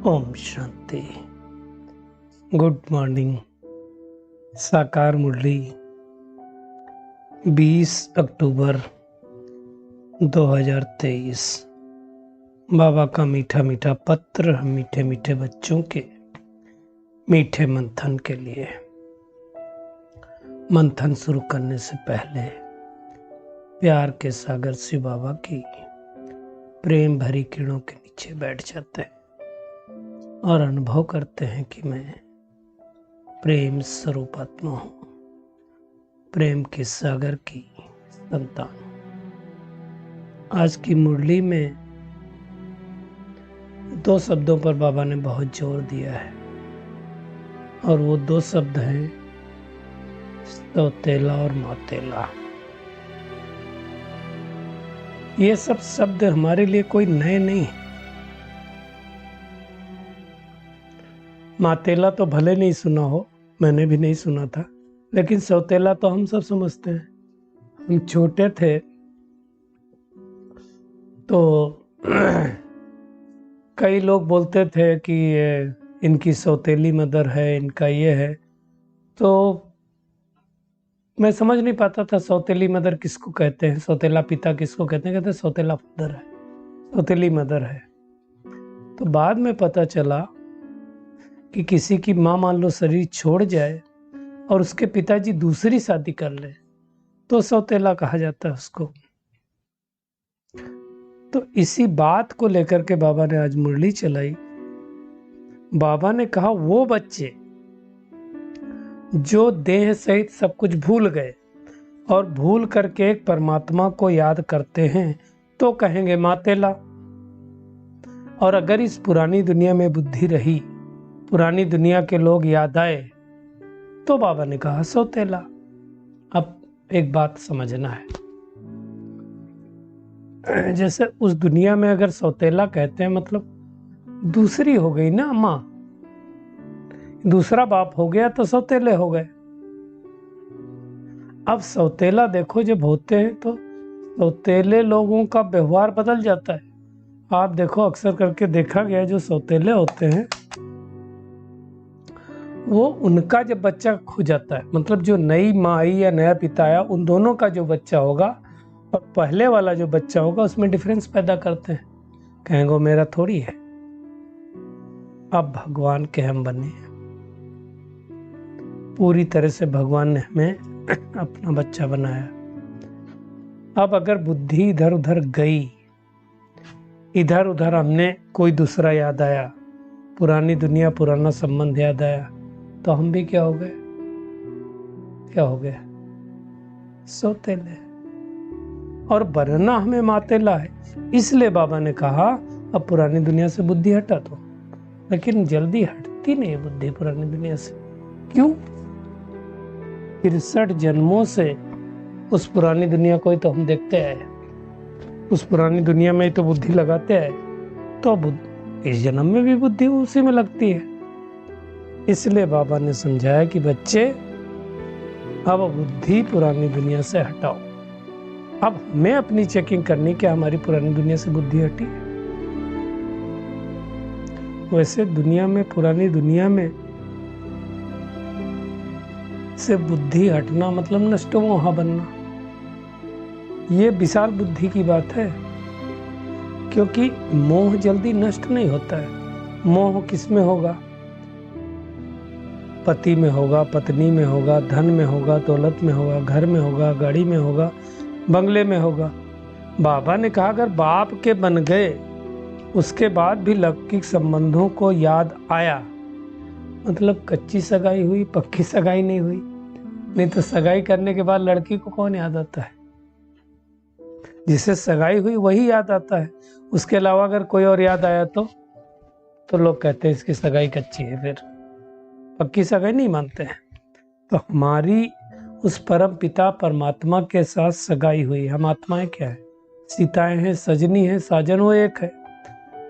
Om Shanti. Good morning. साकार मुरली 20 अक्टूबर 2023। बाबा का मीठा मीठा पत्र मीठे मीठे बच्चों के मीठे मंथन के लिए। मंथन शुरू करने से पहले प्यार के सागर शिव बाबा की प्रेम भरी किरणों के नीचे बैठ जाते हैं और अनुभव करते हैं कि मैं प्रेम स्वरूप आत्मा हूं, प्रेम के सागर की संतान हूं। आज की मुरली में 2 शब्दों पर बाबा ने बहुत जोर दिया है और वो 2 शब्द हैं सौतेला और मातेला। ये सब शब्द हमारे लिए कोई नए नहीं है। मातेला तो भले नहीं सुना हो, मैंने भी नहीं सुना था, लेकिन सौतेला तो हम सब समझते हैं। हम छोटे थे तो कई लोग बोलते थे कि इनकी सौतेली मदर है, इनका ये है, तो मैं समझ नहीं पाता था सौतेली मदर किसको कहते हैं, सौतेला पिता किसको कहते हैं। कहते हैं सौतेला मदर है, सौतेली मदर है। तो बाद में पता चला कि किसी की माँ मान लो शरीर छोड़ जाए और उसके पिताजी दूसरी शादी कर ले तो सौतेला कहा जाता है उसको। तो इसी बात को लेकर के बाबा ने आज मुरली चलाई। बाबा ने कहा वो बच्चे जो देह सहित सब कुछ भूल गए और भूल करके एक परमात्मा को याद करते हैं तो कहेंगे मातेला। और अगर इस पुरानी दुनिया में बुद्धि रही, पुरानी दुनिया के लोग याद आए, तो बाबा ने कहा सौतेला। अब एक बात समझना है, जैसे उस दुनिया में अगर सौतेला कहते हैं मतलब दूसरी हो गई ना माँ, दूसरा बाप हो गया तो सौतेले हो गए। अब सौतेला देखो जब होते हैं तो सौतेले लोगों का व्यवहार बदल जाता है। आप देखो अक्सर करके देखा गया जो सौतेले होते हैं वो उनका जब बच्चा खो जाता है, मतलब जो नई माँ आई या नया पिता आया, उन दोनों का जो बच्चा होगा और पहले वाला जो बच्चा होगा उसमें डिफरेंस पैदा करते हैं। कहेंगे मेरा थोड़ी है। अब भगवान के हम बने, पूरी तरह से भगवान ने हमें अपना बच्चा बनाया। अब अगर बुद्धि इधर उधर गई, इधर उधर हमने कोई दूसरा याद आया, पुरानी दुनिया पुराना संबंध याद आया, तो हम भी क्या हो गए, क्या हो गए, सौतेले। और बनना हमें मातेला है। इसलिए बाबा ने कहा अब पुरानी दुनिया से बुद्धि हटा दो। लेकिन जल्दी हटती नहीं बुद्धि पुरानी दुनिया से। क्यों? 63 जन्मों से उस पुरानी दुनिया को ही तो हम देखते आए, उस पुरानी दुनिया में ही तो बुद्धि लगाते आए, तो इस जन्म में भी बुद्धि उसी में लगती है। इसलिए बाबा ने समझाया कि बच्चे अब बुद्धि पुरानी दुनिया से हटाओ। अब हमें अपनी चेकिंग करनी कि हमारी पुरानी दुनिया से बुद्धि हटी। वैसे दुनिया में, पुरानी दुनिया में से बुद्धि हटना मतलब नष्टो मोहा बनना। ये विशाल बुद्धि की बात है, क्योंकि मोह जल्दी नष्ट नहीं होता है। मोह किस में होगा? पति में होगा, पत्नी में होगा, धन में होगा, दौलत में होगा, घर में होगा, गाड़ी में होगा, बंगले में होगा। बाबा ने कहा अगर बाप के बन गए उसके बाद भी लौकिक संबंधों को याद आया, मतलब कच्ची सगाई हुई, पक्की सगाई नहीं हुई। नहीं तो सगाई करने के बाद लड़की को कौन याद आता है? जिसे सगाई हुई वही याद आता है। उसके अलावा अगर कोई और याद आया तो लोग कहते हैं इसकी सगाई कच्ची है, फिर पक्की सगाई नहीं मानते हैं। तो हमारी उस परम पिता परमात्मा के साथ सगाई हुई। हम आत्माएं क्या है? सीताएं हैं, सजनी है, साजन वो एक है।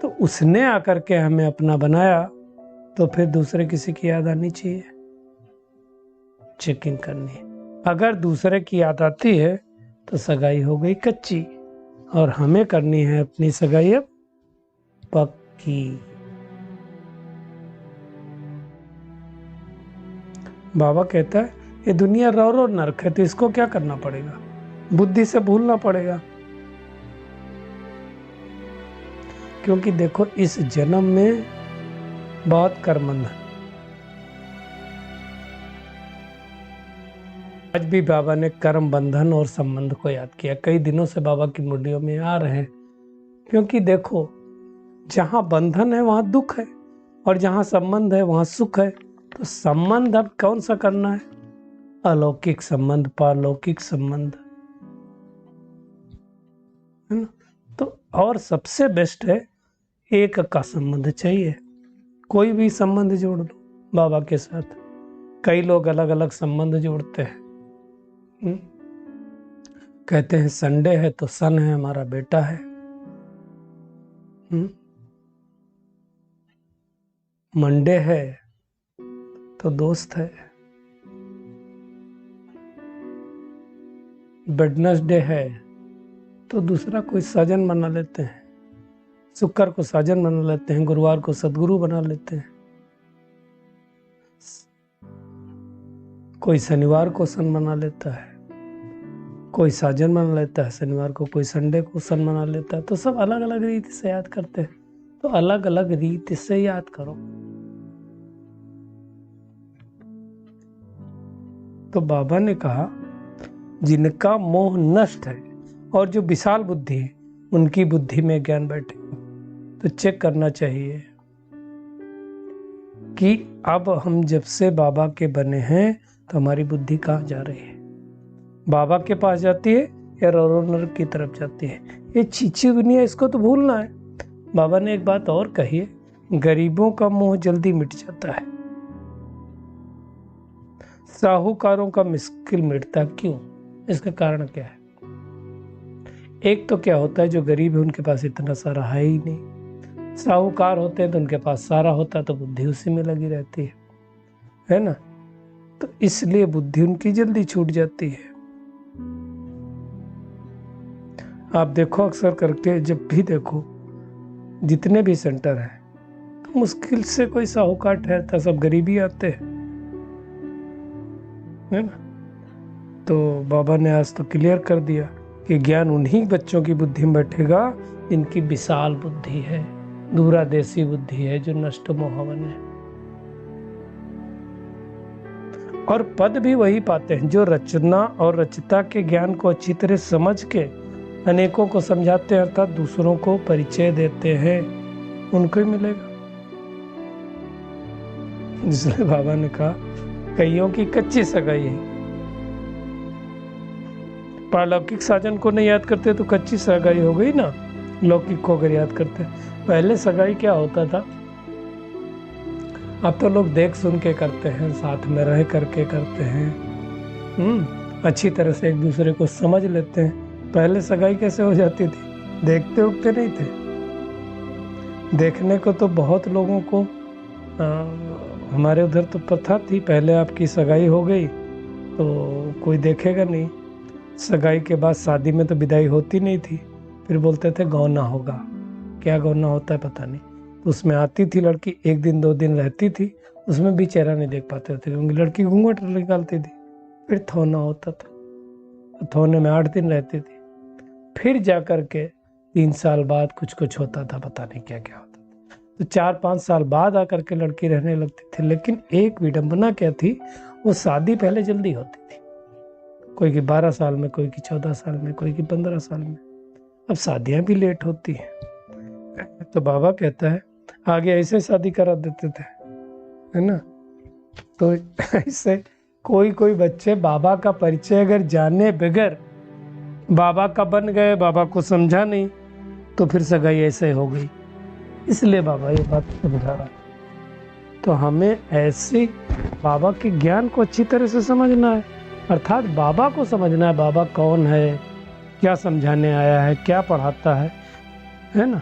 तो उसने आकर के हमें अपना बनाया, तो फिर दूसरे किसी की याद आनी चाहिए, चेकिंग करनी है। अगर दूसरे की याद आती है तो सगाई हो गई कच्ची, और हमें करनी है अपनी सगाई अब पक्की। बाबा कहता है ये दुनिया रो रो नरक है, तो इसको क्या करना पड़ेगा? बुद्धि से भूलना पड़ेगा। क्योंकि देखो इस जन्म में बहुत कर्मबंध है। आज भी बाबा ने कर्म बंधन और संबंध को याद किया। कई दिनों से बाबा की मुरलियों में आ रहे हैं, क्योंकि देखो जहां बंधन है वहां दुख है, और जहां संबंध है वहां सुख है। तो संबंध अब कौन सा करना है? अलौकिक संबंध, पारलौकिक संबंध, है ना? तो और सबसे बेस्ट है एक का संबंध चाहिए। कोई भी संबंध जोड़ लो बाबा के साथ। कई लोग अलग अलग संबंध जोड़ते हैं। कहते हैं संडे है तो सन है, हमारा बेटा है। मंडे है तो दोस्त है। वेडनेसडे है तो दूसरा कोई साजन बना लेते हैं। शुक्र को साजन बना लेते हैं, गुरुवार को सदगुरु बना लेते हैं। कोई शनिवार को सन बना लेता है, कोई साजन बना लेता है शनिवार को, कोई संडे को सन बना लेता है। तो सब अलग अलग रीति से याद करते हैं। तो अलग अलग रीति से याद करो। तो बाबा ने कहा जिनका मोह नष्ट है और जो विशाल बुद्धि है उनकी बुद्धि में ज्ञान बैठे। तो चेक करना चाहिए कि अब हम जब से बाबा के बने हैं तो हमारी बुद्धि कहाँ जा रही है? बाबा के पास जाती है या रोरो नरक की तरफ जाती है? ये छीछी दुनिया, इसको तो भूलना है। बाबा ने एक बात और कही है, गरीबों का मोह जल्दी मिट जाता है, साहूकारों का मुश्किल मिटता। क्यों? इसका कारण क्या है? एक तो क्या होता है, जो गरीब है उनके पास इतना सारा है ही नहीं। साहूकार होते हैं तो उनके पास सारा होता, तो बुद्धि उसी में लगी रहती है ना? तो इसलिए बुद्धि उनकी जल्दी छूट जाती है। आप देखो अक्सर करके, जब भी देखो जितने भी सेंटर है तो मुश्किल से कोई साहूकार ठहरता, सब गरीबी आते हैं, है ना? तो बाबा ने आज तो क्लियर कर दिया कि ज्ञान उन्हीं बच्चों की बुद्धि में बैठेगा जिनकी विशाल बुद्धि है, दूरादेशी बुद्धि है, जो नष्ट मोहवन है। और पद भी वही पाते हैं जो रचना और रचिता के ज्ञान को अच्छी तरह समझ के अनेकों को समझाते हैं, अर्थात दूसरों को परिचय देते हैं, उनको ही मिलेगा। इसलिए बाबा ने कहा कईयों की कच्ची सगाई है। पारलौकिक साजन को नहीं याद करते तो कच्ची सगाई हो गई ना। लौकिक को अगर याद करते, पहले सगाई क्या होता था? अब तो लोग देख सुन के करते हैं, साथ में रह करके करते हैं, अच्छी तरह से एक दूसरे को समझ लेते हैं। पहले सगाई कैसे हो जाती थी? देखते उगते नहीं थे। देखने को तो बहुत लोगों को हमारे उधर तो प्रथा थी, पहले आपकी सगाई हो गई तो कोई देखेगा नहीं। सगाई के बाद शादी में तो विदाई होती नहीं थी, फिर बोलते थे गौना होगा। क्या गौना होता है पता नहीं। तो उसमें आती थी लड़की, 1 दिन 2 दिन रहती थी, उसमें भी चेहरा नहीं देख पाते थे क्योंकि लड़की घूंघट निकालती थी। फिर थोना होता था, तो थोने में 8 दिन रहती थी। फिर जाकर के 3 साल बाद कुछ होता था, पता नहीं क्या क्या होता था। तो 4-5 साल बाद आकर के लड़की रहने लगती थी। लेकिन एक विडंबना क्या थी, वो शादी पहले जल्दी होती थी, कोई की 12 साल में, कोई की 14 साल में, कोई की 15 साल में। अब शादियां भी लेट होती हैं। तो बाबा कहता है आगे ऐसे शादी करा देते थे, है ना? तो ऐसे कोई बच्चे बाबा का परिचय अगर जाने बगैर बाबा का बन गए, बाबा को समझा नहीं, तो फिर सगाई ऐसे हो गई। इसलिए बाबा ये बात समझा रहा। तो हमें ऐसे बाबा के ज्ञान को अच्छी तरह से समझना है, अर्थात बाबा को समझना है, बाबा कौन है, क्या समझाने आया है, क्या पढ़ाता है ना?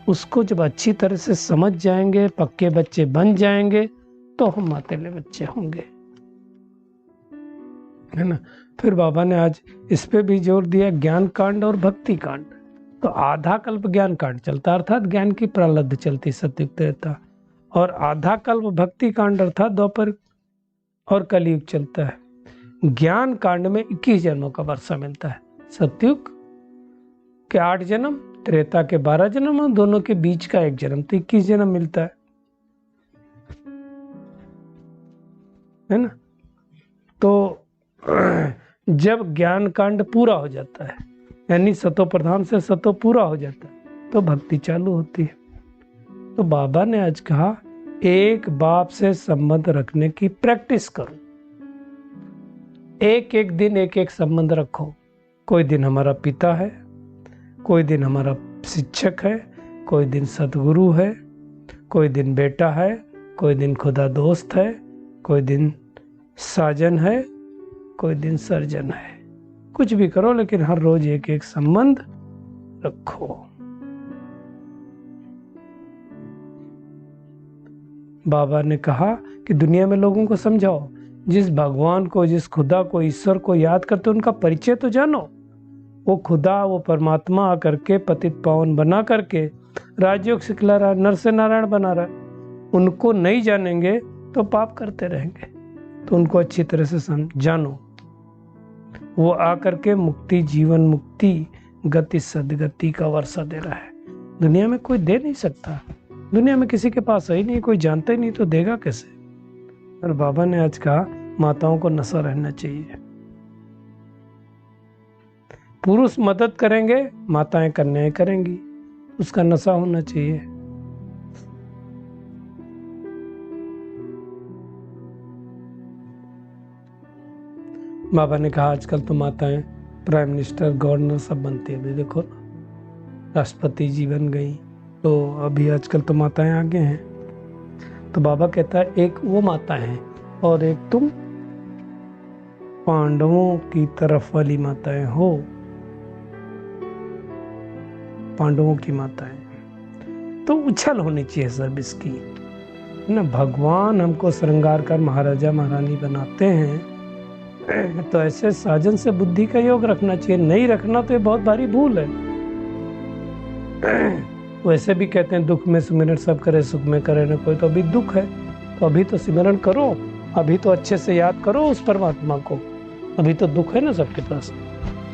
उसको जब अच्छी तरह से समझ जाएंगे, पक्के बच्चे बन जाएंगे, तो हम मातेले बच्चे होंगे, है ना? फिर बाबा ने आज इस पे भी जोर दिया, ज्ञान कांड और भक्ति कांड। तो आधा कल्प ज्ञान कांड चलता, अर्थात ज्ञान की प्रलब्ध चलती सत्युग त्रेता, और आधा कल्प भक्ति कांड अर्थात द्वापर और कलयुग चलता है। ज्ञान कांड में 21 जन्मों का वर्षा मिलता है। सतयुग के 8 जन्म, त्रेता के 12 जन्म और दोनों के बीच का 1 जन्म, तो 21 जन्म मिलता है ना। तो जब ज्ञान कांड पूरा हो जाता है, यानी सतो प्रधान से सतो पूरा हो जाता है, तो भक्ति चालू होती है। तो बाबा ने आज कहा एक बाप से संबंध रखने की प्रैक्टिस करो। एक एक दिन एक एक संबंध रखो। कोई दिन हमारा पिता है, कोई दिन हमारा शिक्षक है, कोई दिन सतगुरु है, कोई दिन बेटा है, कोई दिन खुदा दोस्त है, कोई दिन साजन है, कोई दिन सर्जन है। कुछ भी करो लेकिन हर रोज एक एक संबंध रखो। बाबा ने कहा कि दुनिया में लोगों को समझाओ, जिस भगवान को, जिस खुदा को, ईश्वर को याद करते उनका परिचय तो जानो। वो खुदा, वो परमात्मा आकर के पतित पावन बना करके राजयोग सिखला रहा है, नर से नारायण बना रहा है। उनको नहीं जानेंगे तो पाप करते रहेंगे। तो उनको अच्छी तरह से जानो। वो आकर के मुक्ति, जीवन मुक्ति, गति सदगति का वर्षा दे रहा है। दुनिया में कोई दे नहीं सकता। दुनिया में किसी के पास है ही नहीं, कोई जानता ही नहीं, तो देगा कैसे। और बाबा ने आज कहा माताओं को नशा रहना चाहिए। पुरुष मदद करेंगे, माताएं कन्याएं करेंगी, उसका नशा होना चाहिए। बाबा ने कहा आजकल तो माताएं प्राइम मिनिस्टर, गवर्नर सब बनती है। अभी देखो राष्ट्रपति जी बन गई, तो अभी आजकल तो माताएं आगे हैं। तो बाबा कहता है एक वो माता है और एक तुम पांडवों की तरफ वाली माताएं हो। पांडवों की माताएं तो उछल होनी चाहिए सर्विस की, है ना। भगवान हमको श्रृंगार कर महाराजा महारानी बनाते हैं, तो ऐसे साजन से बुद्धि का योग रखना चाहिए। नहीं रखना तो ये बहुत भारी भूल है। वैसे भी कहते हैं दुख में सुमिरन सब करे, सुख में करे न कोई। तो अभी दुख है तो अभी तो सिमरन करो, अभी तो अच्छे से याद करो उस परमात्मा को। अभी तो दुख है ना सबके पास,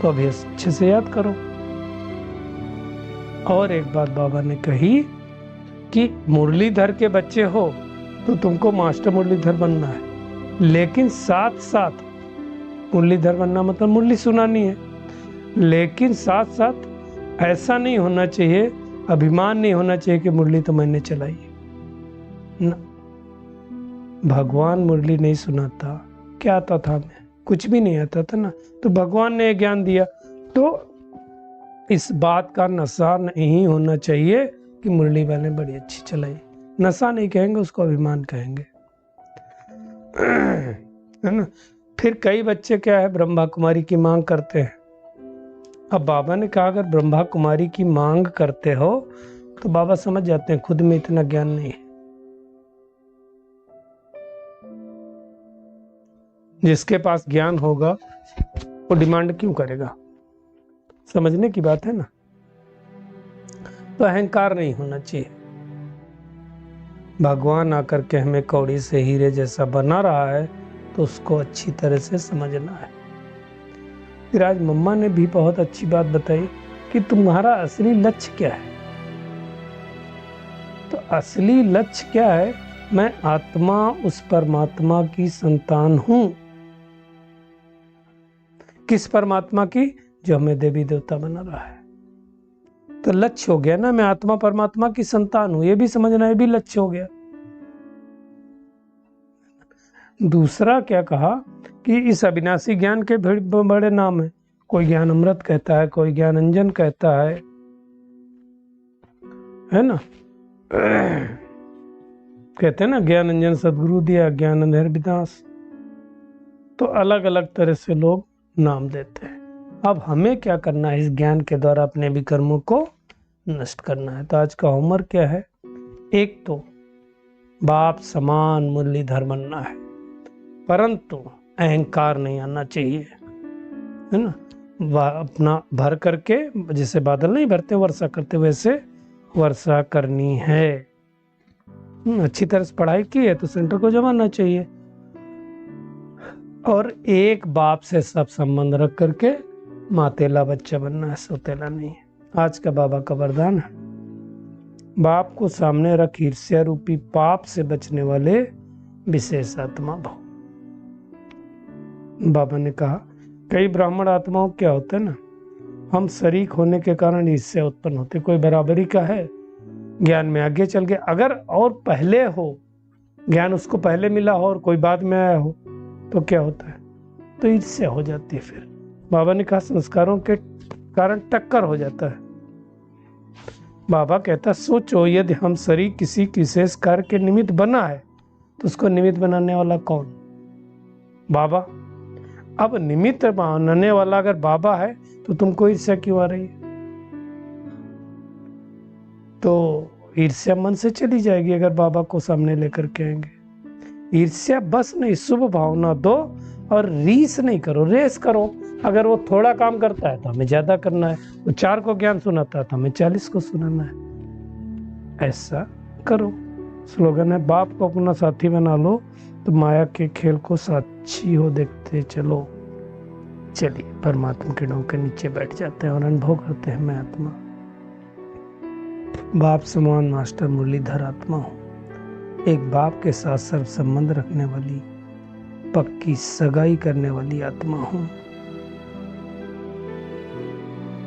तो अभी अच्छे से याद करो। और एक बात बाबा ने कही कि मुरलीधर के बच्चे हो तो तुमको मास्टर मुरलीधर बनना है, लेकिन साथ साथ मुरलीधर बनना मतलब मुरली सुनानी है, लेकिन साथ साथ ऐसा नहीं होना चाहिए, अभिमान नहीं होना चाहिए कि मुरली तो मैंने चलाई ना। भगवान मुरली नहीं सुनाता, क्या आता था हमें? कुछ भी नहीं आता था ना। तो भगवान ने ज्ञान दिया, तो इस बात का नशा नहीं होना चाहिए कि मुरली वाले बड़ी अच्छी चलाई। नशा नहीं कहेंगे उसको, अभिमान कहेंगे, है ना। फिर कई बच्चे क्या है, ब्रह्मा कुमारी की मांग करते हैं। अब बाबा ने कहा अगर ब्रह्मा कुमारी की मांग करते हो तो बाबा समझ जाते हैं खुद में इतना ज्ञान नहीं है। जिसके पास ज्ञान होगा वो डिमांड क्यों करेगा? समझने की बात है ना। तो अहंकार नहीं होना चाहिए। भगवान आकर के हमें कौड़ी से हीरे जैसा बना रहा है तो उसको अच्छी तरह से समझना है। फिर आज मम्मा ने भी बहुत अच्छी बात बताई कि तुम्हारा असली लक्ष्य क्या है। तो असली लक्ष्य क्या है? मैं आत्मा उस परमात्मा की संतान हूं। किस परमात्मा की? जो हमें देवी देवता बना रहा है। तो लक्ष्य हो गया ना, मैं आत्मा परमात्मा की संतान हूं, ये भी समझना, ये भी लक्ष्य हो गया। दूसरा क्या कहा कि इस अविनाशी ज्ञान के बड़े नाम है। कोई ज्ञान अमृत कहता है, कोई ज्ञान अंजन कहता है ना। कहते हैं ना ज्ञान अंजन सदगुरु दिया, ज्ञान अंधेर विनाश। तो अलग अलग तरह से लोग नाम देते हैं। अब हमें क्या करना है? इस ज्ञान के द्वारा अपने विकर्मों को नष्ट करना है। तो आज का होमवर्क क्या है? एक तो बाप समान मुरलीधर बनना है, परंतु अहंकार नहीं आना चाहिए, है ना। अपना भर करके, जैसे बादल नहीं भरते वर्षा करते, वैसे वर्षा करनी है। अच्छी तरह से पढ़ाई की है तो सेंटर को जमाना चाहिए। और एक बाप से सब संबंध रख करके मातेला बच्चा बनना है, सोतेला नहीं है। आज का बाबा का वरदान है, बाप को सामने रख ईर्ष्या रूपी पाप से बचने वाले विशेष आत्मा भव। बाबा ने कहा कई ब्राह्मण आत्माओं क्या होते हैं ना, हम शरीक होने के कारण ईर्ष्या उत्पन्न होते। कोई बराबरी का है, ज्ञान में आगे चल गया, अगर और पहले हो, ज्ञान उसको पहले मिला हो और कोई बाद में आया हो तो क्या होता है, तो ईर्ष्या हो जाती है। फिर बाबा ने कहा संस्कारों के कारण टक्कर हो जाता है। बाबा कहता सोचो, यदि हम शरीर किसी विशेष कार्य के निमित्त बना है तो उसको निमित्त बनाने वाला कौन? बाबा। अब निमित्त बनाने वाला अगर बाबा है तो तुमको ईर्ष्या क्यों आ रही है? तो ईर्ष्या मन से चली जाएगी अगर बाबा को सामने लेकर के आएंगे। ईर्ष्या बस नहीं, शुभ भावना दो और रीस नहीं करो, रेस करो। अगर वो थोड़ा काम करता है तो हमें ज्यादा करना है, वो 4 को ज्ञान सुनाता है तो हमें 40 को सुनाना है, ऐसा करो। स्लोगन है, बाप को अपना साथी बना लो तो माया के खेल को साक्षी हो देखते चलो। चलिए परमात्मा के डों के नीचे बैठ जाते हैं और अनुभव करते हैं, मैं आत्मा बाप समान मास्टर मुरलीधर आत्मा हूँ। एक बाप के साथ सर्व संबंध रखने वाली, पक्की सगाई करने वाली आत्मा हूँ।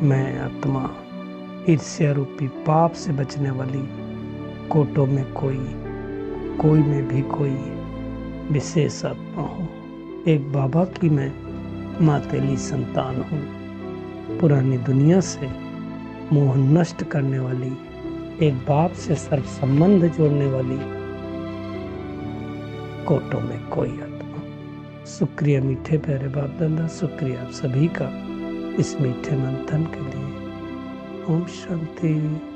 मैं आत्मा ईर्ष्या रूपी पाप से बचने वाली, कोटों में कोई में भी कोई विशेष आत्मा हूँ। एक बाबा की मैं मातेली संतान हूँ। पुरानी दुनिया से मोह नष्ट करने वाली, एक बाप से सर्व संबंध जोड़ने वाली, कोटों में कोई आत्मा। शुक्रिया मीठे प्यारे बाप दादा, शुक्रिया आप सभी का इस मीठे मंथन के लिए। ओम शांति।